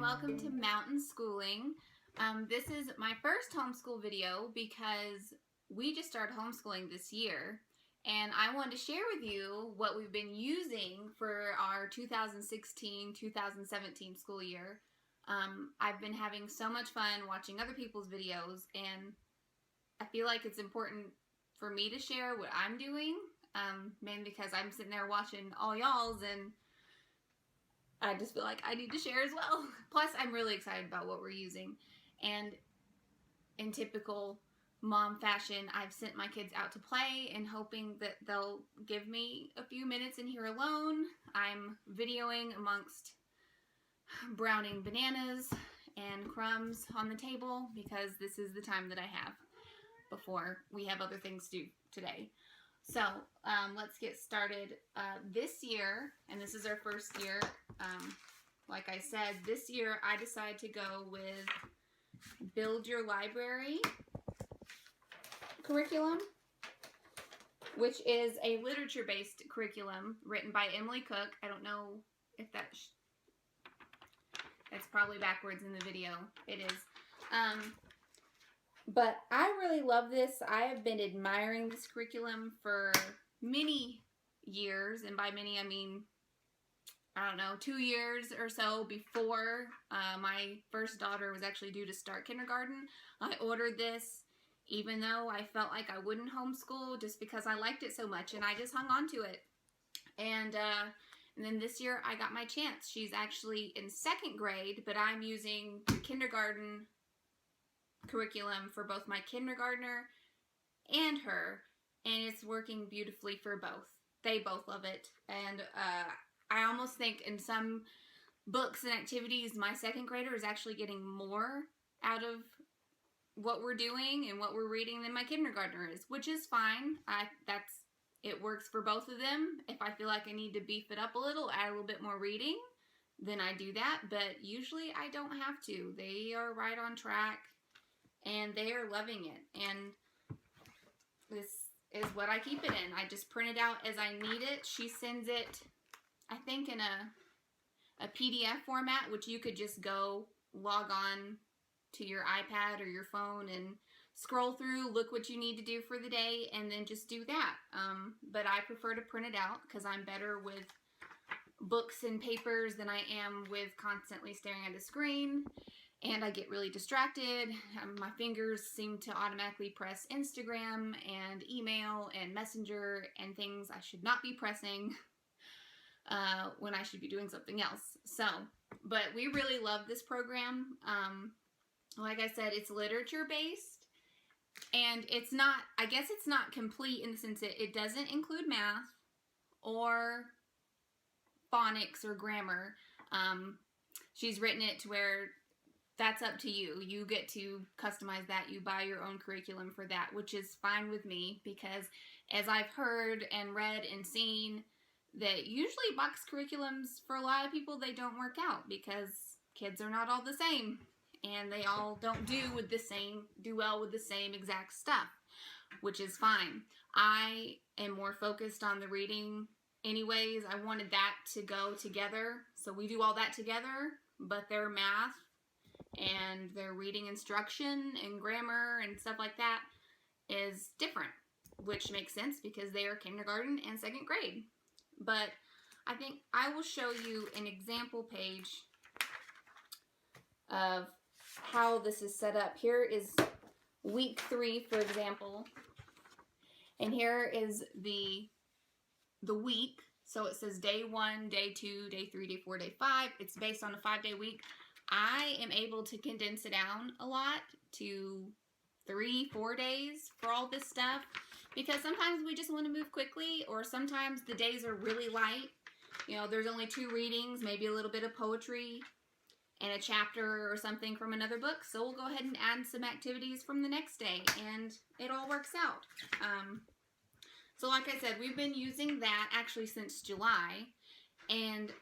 welcome to Mountain Schooling. This is my first homeschool video because we just started homeschooling this year, and I wanted to share with you what we've been using for our 2016-2017 school year. I've been having so much fun watching other people's videos, and I feel like it's important for me to share what I'm doing, mainly because I'm sitting there watching all y'all's, and I just feel like I need to share as well. Plus, I'm really excited about what we're using. And in typical mom fashion, I've sent my kids out to play and hoping that they'll give me a few minutes in here alone. I'm videoing amongst browning bananas and crumbs on the table because this is the time that I have before we have other things to do today. So let's get started. This year, and this is our first year, like I said, this year I decided to go with Build Your Library curriculum, which is a literature-based curriculum written by Emily Cook. I don't know if that's probably backwards in the video. It is. But I really love this. I have been admiring this curriculum for many years, and by many I mean, I don't know, 2 years or so before my first daughter was actually due to start kindergarten. I ordered this even though I felt like I wouldn't homeschool just because I liked it so much, and I just hung on to it. And then this year I got my chance. She's actually in 2nd grade, but I'm using the kindergarten curriculum for both my kindergartner and her, and it's working beautifully for both. They both love it, and I almost think in some books and activities my 2nd grader is actually getting more out of what we're doing and what we're reading than my kindergartner is, which is fine. It works for both of them. If I feel like I need to beef it up a little, add a little bit more reading, then I do that, but usually I don't have to. They are right on track, and they are loving it, and this is what I keep it in. I just print it out as I need it. She sends it, I think, in a PDF format, which you could just go log on to your iPad or your phone and scroll through, look what you need to do for the day, and then just do that. But I prefer to print it out because I'm better with books and papers than I am with constantly staring at a screen. And I get really distracted. My fingers seem to automatically press Instagram and email and Messenger and things I should not be pressing when I should be doing something else. So, but we really love this program. Like I said, it's literature based, and it's not, I guess it's not complete in the sense that it doesn't include math or phonics or grammar. She's written it to where that's up to you. You get to customize that. You buy your own curriculum for that, which is fine with me because as I've heard and read and seen, that usually box curriculums for a lot of people, they don't work out because kids are not all the same, and they all don't do well with the same exact stuff, which is fine. I am more focused on the reading anyways. I wanted that to go together, so we do all that together, but their math and their reading instruction and grammar and stuff like that is different, which makes sense because they are kindergarten and 2nd grade. But I think I will show you an example page of how this is set up. Here is week 3, for example, and here is the week. So it says day 1, day 2, day 3, day 4, day 5. It's based on a 5-day week. I am able to condense it down a lot to 3-4 days for all this stuff because sometimes we just want to move quickly, or sometimes the days are really light. You know, there's only 2 readings, maybe a little bit of poetry and a chapter or something from another book, so we'll go ahead and add some activities from the next day, and it all works out. So like I said, we've been using that actually since July, and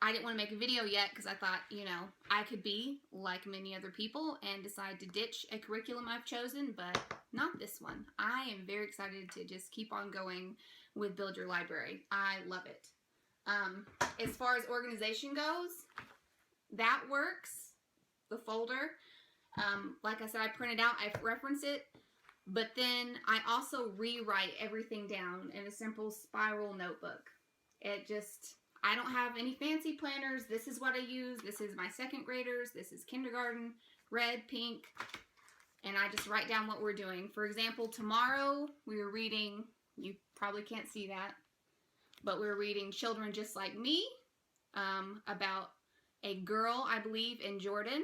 I didn't want to make a video yet because I thought, you know, I could be like many other people and decide to ditch a curriculum I've chosen, but not this one. I am very excited to just keep on going with Build Your Library. I love it. As far as organization goes, that works. the folder. Like I said, I print it out, I reference it, but then I also rewrite everything down in a simple spiral notebook. I don't have any fancy planners. This is what I use. This is my second graders. This is kindergarten, red, pink, and I just write down what we're doing. For example, tomorrow we were reading, you probably can't see that, but we're reading Children Just Like Me, about a girl, I believe, in Jordan.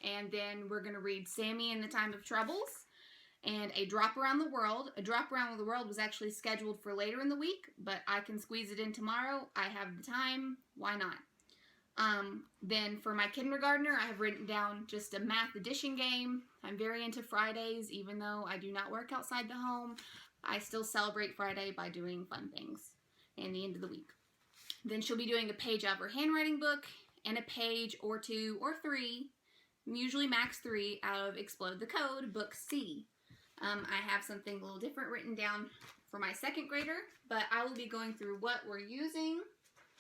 And then we're going to read Sammy in the Time of Troubles and A Drop Around the World. A Drop Around the World was actually scheduled for later in the week, but I can squeeze it in tomorrow. I have the time. Why not? Then for my kindergartner, I have written down just a math addition game. I'm very into Fridays, even though I do not work outside the home. I still celebrate Friday by doing fun things in the end of the week. Then she'll be doing a page out of her handwriting book and a page or 2 or 3, usually max 3, out of Explode the Code, book C. I have something a little different written down for my second grader, but I will be going through what we're using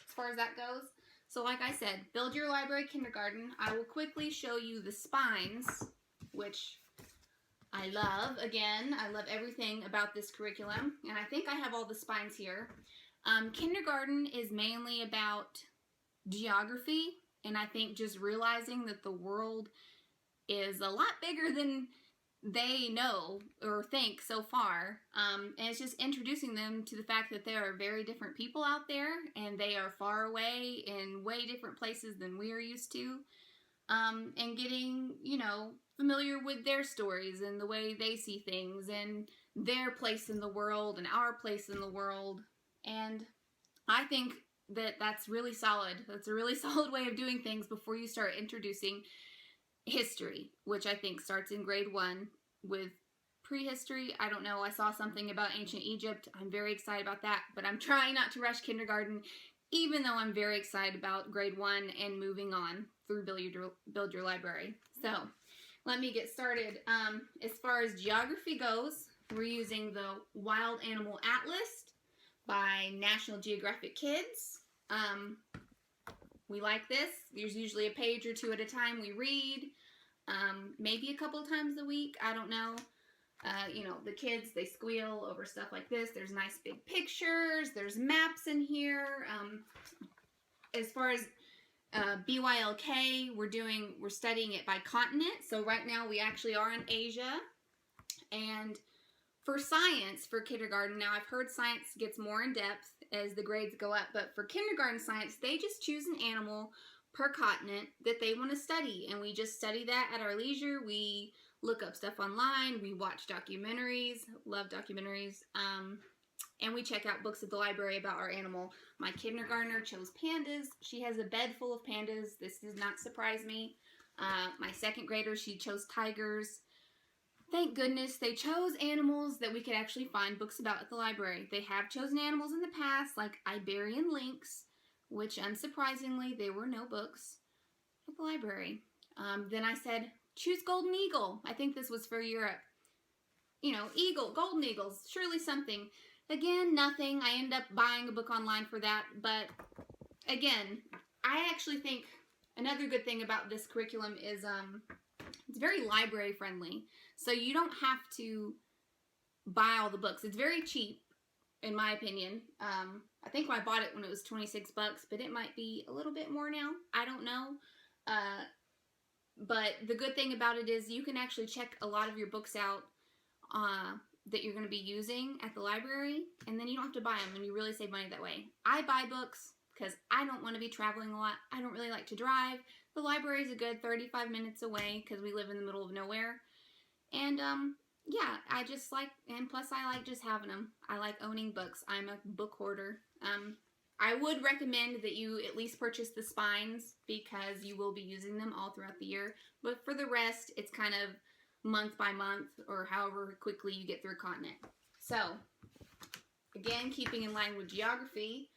as far as that goes. So like I said, build your library kindergarten. I will quickly show you the spines, which I love. Again, I love everything about this curriculum, and I think I have all the spines here. Kindergarten is mainly about geography, and I think just realizing that the world is a lot bigger than they know or think so far, and it's just introducing them to the fact that there are very different people out there, and they are far away in way different places than we are used to, and getting, familiar with their stories and the way they see things and their place in the world and our place in the world. And I think that that's really solid. That's a really solid way of doing things before you start introducing history, which I think starts in grade 1 with prehistory. I don't know. I saw something about ancient Egypt. I'm very excited about that, but I'm trying not to rush kindergarten, even though I'm very excited about grade 1 and moving on through Build Your Library. So let me get started. As far as geography goes, we're using the Wild Animal Atlas by National Geographic Kids. We like this. There's usually a page or 2 at a time we read, maybe a couple of times a week. I don't know. The kids, they squeal over stuff like this. There's nice big pictures. There's maps in here. As far as BYLK, we're studying it by continent. So right now we actually are in Asia. And for science, for kindergarten, now I've heard science gets more in depth as the grades go up, but for kindergarten science, they just choose an animal per continent that they want to study, and we just study that at our leisure. We look up stuff online, we watch documentaries, love documentaries, and we check out books at the library about our animal. My kindergartner chose pandas. She has a bed full of pandas. This does not surprise me. My second grader, she chose tigers. Thank goodness they chose animals that we could actually find books about at the library. They have chosen animals in the past, like Iberian lynx, which unsurprisingly, there were no books at the library. Then I said, choose golden eagle. I think this was for Europe. Golden eagles, surely something. Again, nothing. I ended up buying a book online for that. But again, I actually think another good thing about this curriculum is it's very library friendly. So you don't have to buy all the books. It's very cheap, in my opinion. I think I bought it when it was $26, but it might be a little bit more now. I don't know. But the good thing about it is you can actually check a lot of your books out that you're going to be using at the library, and then you don't have to buy them, and you really save money that way. I buy books because I don't want to be traveling a lot. I don't really like to drive. The library is a good 35 minutes away because we live in the middle of nowhere. And yeah, I just like, and plus I like just having them. I like owning books. I'm a book hoarder. I would recommend that you at least purchase the spines because you will be using them all throughout the year. But for the rest, it's kind of month by month or however quickly you get through a continent. So, again, keeping in line with geography,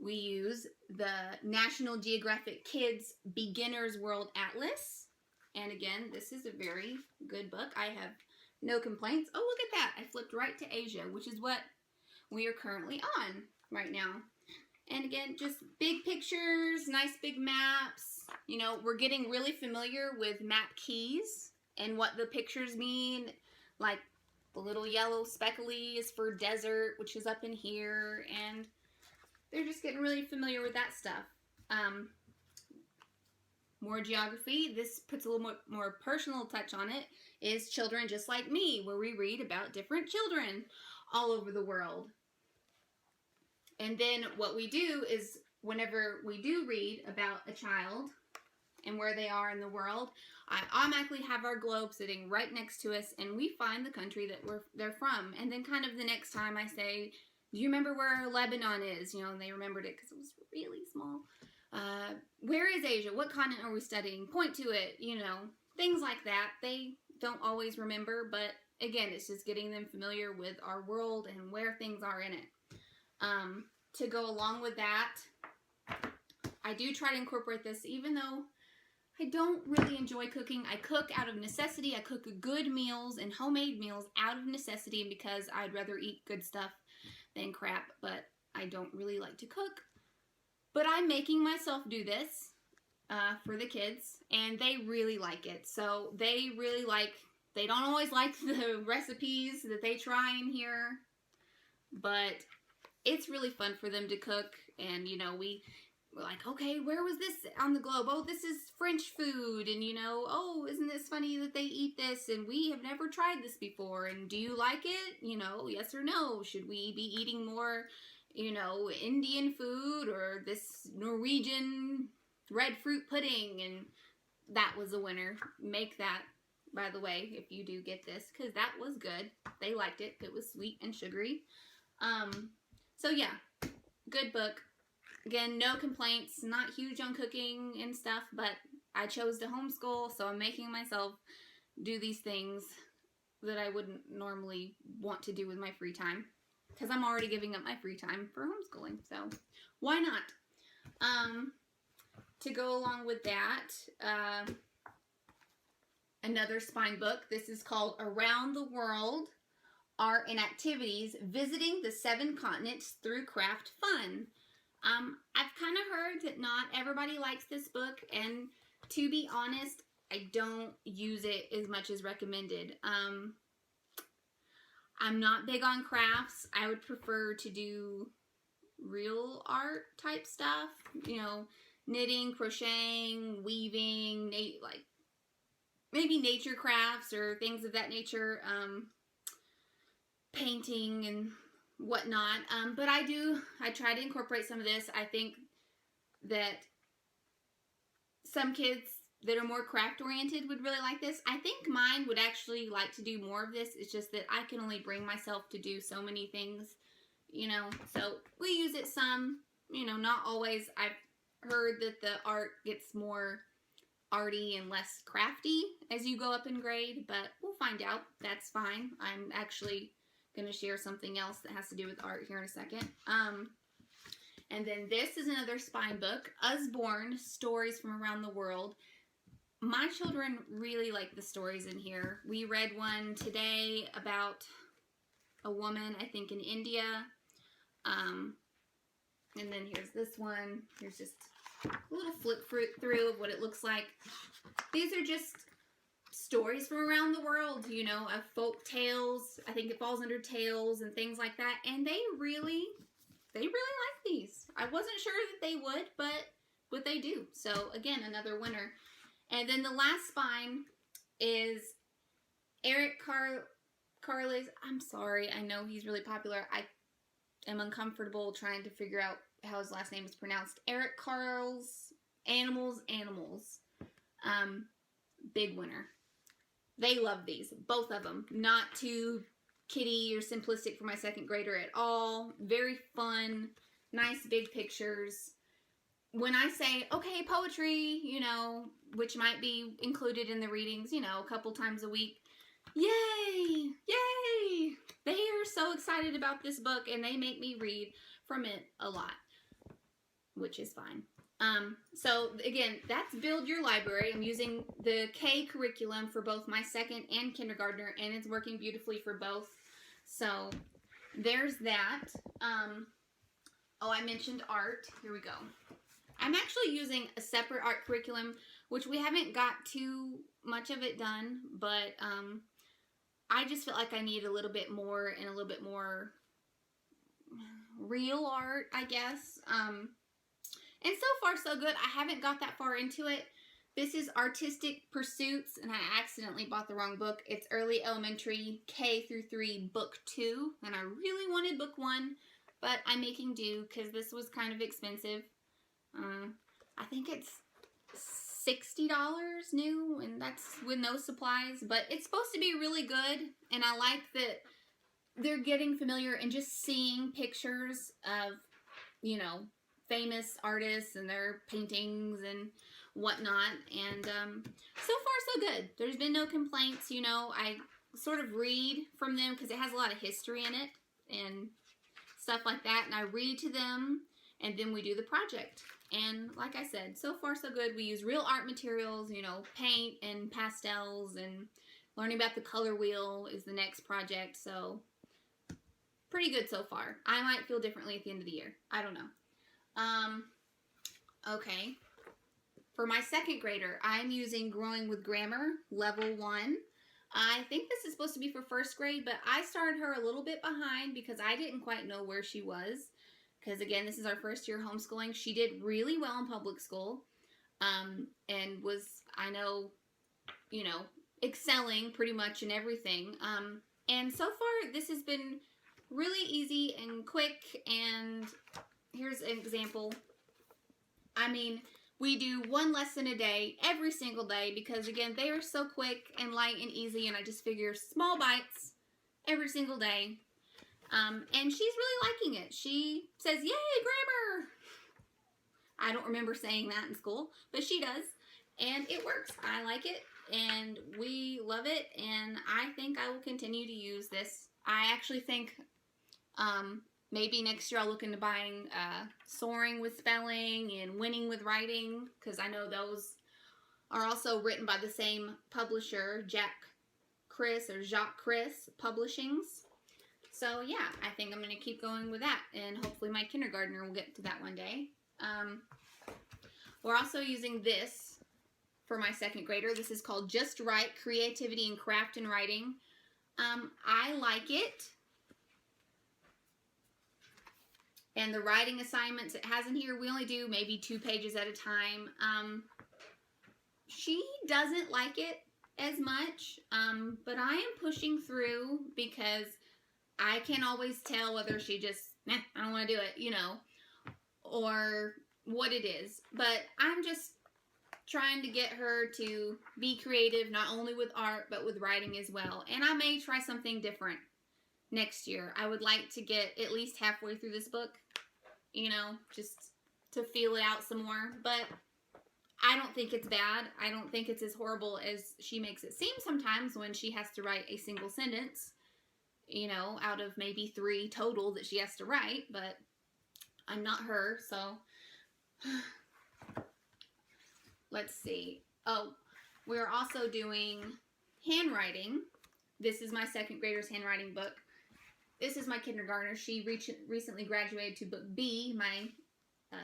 we use the National Geographic Kids Beginner's World Atlas. And again, this is a very good book. I have no complaints. Oh, look at that. I flipped right to Asia, which is what we are currently on right now. And again, just big pictures, nice big maps. You know, we're getting really familiar with map keys and what the pictures mean. Like the little yellow speckly is for desert, which is up in here, and they're just getting really familiar with that stuff. More geography. This puts a little more personal touch on it. Is Children Just Like Me, where we read about different children all over the world. And then what we do is whenever we do read about a child and where they are in the world, I automatically have our globe sitting right next to us, and we find the country that they're from. And then kind of the next time I say, do you remember where Lebanon is? You know, and they remembered it because it was really small. Where is Asia? What continent are we studying? Point to it, you know, things like that. They don't always remember, but again, it's just getting them familiar with our world and where things are in it. To go along with that, I do try to incorporate this, even though I don't really enjoy cooking. I cook out of necessity. I cook good meals and homemade meals out of necessity because I'd rather eat good stuff than crap, but I don't really like to cook. But I'm making myself do this for the kids, and they really like it. So they don't always like the recipes that they try in here, but it's really fun for them to cook. And, you know, we're like, okay, where was this on the globe? Oh, this is French food. And, you know, oh, isn't this funny that they eat this? And we have never tried this before. And do you like it? You know, yes or no? Should we be eating more, you know, Indian food or this Norwegian red fruit pudding? And that was a winner. Make that, by the way, if you do get this, because that was good. They liked it. It was sweet and sugary. So yeah, good book. Again, no complaints, not huge on cooking and stuff, but I chose to homeschool, so I'm making myself do these things that I wouldn't normally want to do with my free time, because I'm already giving up my free time for homeschooling, so why not? To go along with that, another spine book. This is called Around the World, Art and Activities, Visiting the 7 Continents Through Craft Fun. I've kind of heard that not everybody likes this book, and to be honest, I don't use it as much as recommended. I'm not big on crafts. I would prefer to do real art type stuff, you know, knitting, crocheting, weaving, like maybe nature crafts or things of that nature, painting and whatnot. But I try to incorporate some of this. I think that some kids that are more craft oriented would really like this. I think mine would actually like to do more of this. It's just that I can only bring myself to do so many things, you know. So we use it some, you know, not always. I've heard that the art gets more arty and less crafty as you go up in grade, but we'll find out. That's fine. I'm actually going to share something else that has to do with art here in a second. And then this is another spine book, Usborne, Stories from Around the World. My children really like the stories in here. We read one today about a woman, I think in India. And then here's this one. Here's just a little flip through of what it looks like. These are just stories from around the world, you know, of folk tales. I think it falls under tales and things like that. And they really like these. I wasn't sure that they would, but they do. So again, another winner. And then the last spine is Eric Carles. I'm sorry, I know he's really popular. I am uncomfortable trying to figure out how his last name is pronounced. Eric Carles, Animals. Big winner. They love these, both of them. Not too kiddie or simplistic for my second grader at all. Very fun, nice big pictures. When I say, okay, poetry, you know, which might be included in the readings, you know, a couple times a week. Yay! Yay! They are so excited about this book, and they make me read from it a lot, which is fine. So again, that's Build Your Library. I'm using the K curriculum for both my second and kindergartner, and it's working beautifully for both. So there's that. Oh, I mentioned art. Here we go. I'm actually using a separate art curriculum, which we haven't got too much of it done, but I just feel like I need a little bit more and a little bit more real art, I guess. And so far so good. I haven't got that far into it. This is Artistic Pursuits, and I accidentally bought the wrong book. It's Early Elementary K through 3 Book 2, and I really wanted Book 1, but I'm making do because this was kind of expensive. I think it's $60 new, and that's with no supplies, but it's supposed to be really good, and I like that they're getting familiar and just seeing pictures of, you know, famous artists and their paintings and whatnot, and so far so good. There's been no complaints. You know, I sort of read from them because it has a lot of history in it and stuff like that, and I read to them, and then we do the project. And like I said, so far so good. We use real art materials, you know, paint and pastels, and learning about the color wheel is the next project, so pretty good so far. I might feel differently at the end of the year. I don't know. Okay. For my second grader, I'm using Growing with Grammar, Level 1. I think this is supposed to be for first grade, but I started her a little bit behind because I didn't quite know where she was. Because, again, this is our first year homeschooling. She did really well in public school and was, I know, you know, excelling pretty much in everything. And so far, this has been really easy and quick. And here's an example. I mean, we do one lesson a day, every single day, because, again, they are so quick and light and easy, and I just figure small bites every single day. And she's really liking it. She says, "Yay, grammar!" I don't remember saying that in school, but she does, and it works. I like it, and we love it, and I think I will continue to use this. I actually think maybe next year I'll look into buying Soaring with Spelling and Winning with Writing, because I know those are also written by the same publisher, Jacques Chris Publishings. So yeah, I think I'm going to keep going with that, and hopefully my kindergartner will get to that one day. We're also using this for my second grader. This is called Just Right, Creativity in Craft and Writing. I like it. And the writing assignments it has in here, we only do maybe 2 pages at a time. She doesn't like it as much, but I am pushing through because I can't always tell whether she just, I don't want to do it, you know, or what it is. But I'm just trying to get her to be creative, not only with art, but with writing as well. And I may try something different next year. I would like to get at least halfway through this book, you know, just to feel it out some more. But I don't think it's bad. I don't think it's as horrible as she makes it seem sometimes when she has to write a single sentence, you know, out of maybe 3 total that she has to write, but I'm not her, so let's see. Oh, we're also doing handwriting. This is my second grader's handwriting book. This is my kindergartner. She recently graduated to book B. My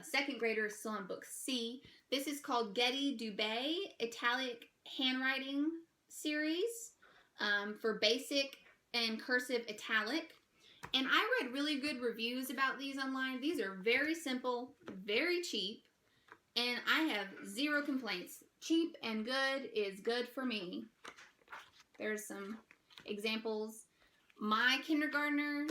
second grader is still on book C. This is called Getty Dubé Italic Handwriting Series for basic and cursive italic. And I read really good reviews about these online. These are very simple, very cheap, and I have 0 complaints. Cheap and good is good for me. There's some examples. My kindergartner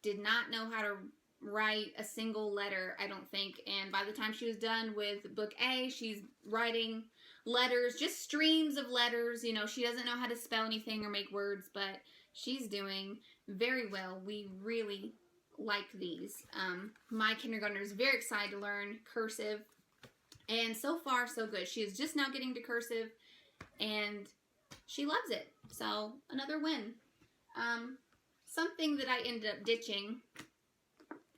did not know how to write a single letter, I don't think. And by the time she was done with book A, she's writing letters, just streams of letters. You know, she doesn't know how to spell anything or make words, but she's doing very well. We really like these. My kindergartner is very excited to learn cursive, and so far so good. She is just now getting to cursive, and she loves it. So another win. Something that I ended up ditching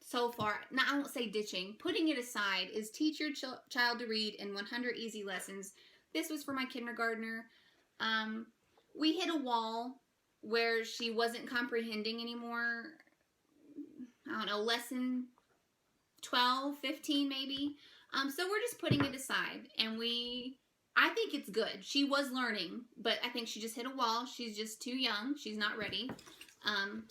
so far, now I won't say ditching, putting it aside, is Teach Your Child to Read in 100 Easy Lessons. This was for my kindergartner. We hit a wall where she wasn't comprehending anymore. I don't know, lesson 12, 15 maybe. So we're just putting it aside, and I think it's good. She was learning, but I think she just hit a wall. She's just too young. She's not ready.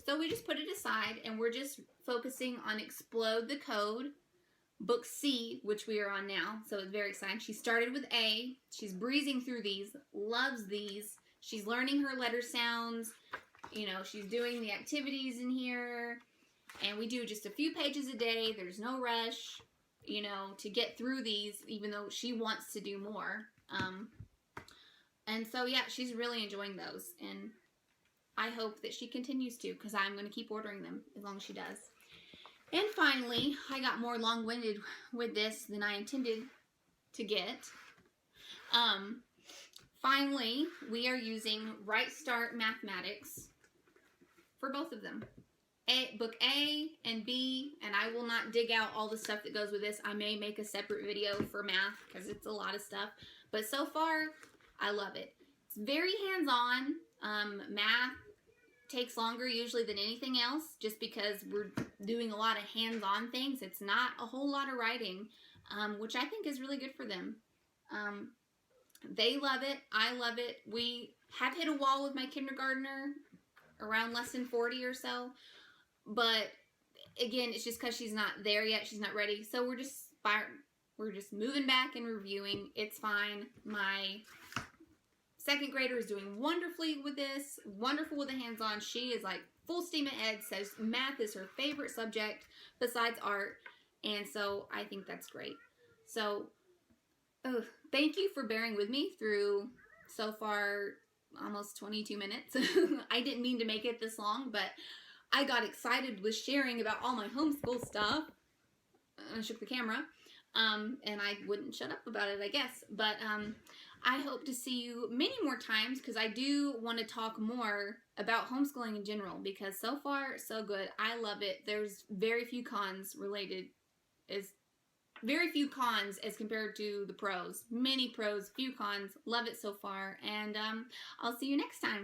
So we just put it aside, and we're just focusing on Explode the Code, Book C, which we are on now. So it's very exciting. She started with A. She's breezing through these, loves these. She's learning her letter sounds. You know, she's doing the activities in here. And we do just a few pages a day. There's no rush, you know, to get through these, even though she wants to do more. And so, yeah, she's really enjoying those. And I hope that she continues to, because I'm going to keep ordering them as long as she does. And finally, I got more long-winded with this than I intended to get. Finally, we are using Rightstart Mathematics for both of them. Book A and B, and I will not dig out all the stuff that goes with this. I may make a separate video for math because it's a lot of stuff. But so far, I love it. It's very hands-on. Math takes longer usually than anything else just because we're doing a lot of hands-on things. It's not a whole lot of writing, which I think is really good for them. They love it. I love it. We have hit a wall with my kindergartner around lesson 40 or so. But again, it's just because she's not there yet. She's not ready. So we're just moving back and reviewing. It's fine. My second grader is doing wonderfully with this. Wonderful with the hands-on. She is like full steam ahead. Says math is her favorite subject besides art. And so I think that's great. So thank you for bearing with me through so far almost 22 minutes. I didn't mean to make it this long, but I got excited with sharing about all my homeschool stuff. I shook the camera, and I wouldn't shut up about it, I guess. But I hope to see you many more times because I do want to talk more about homeschooling in general because so far, so good. I love it. There's very few cons as compared to the pros. Many pros, few cons. Love it so far, and I'll see you next time.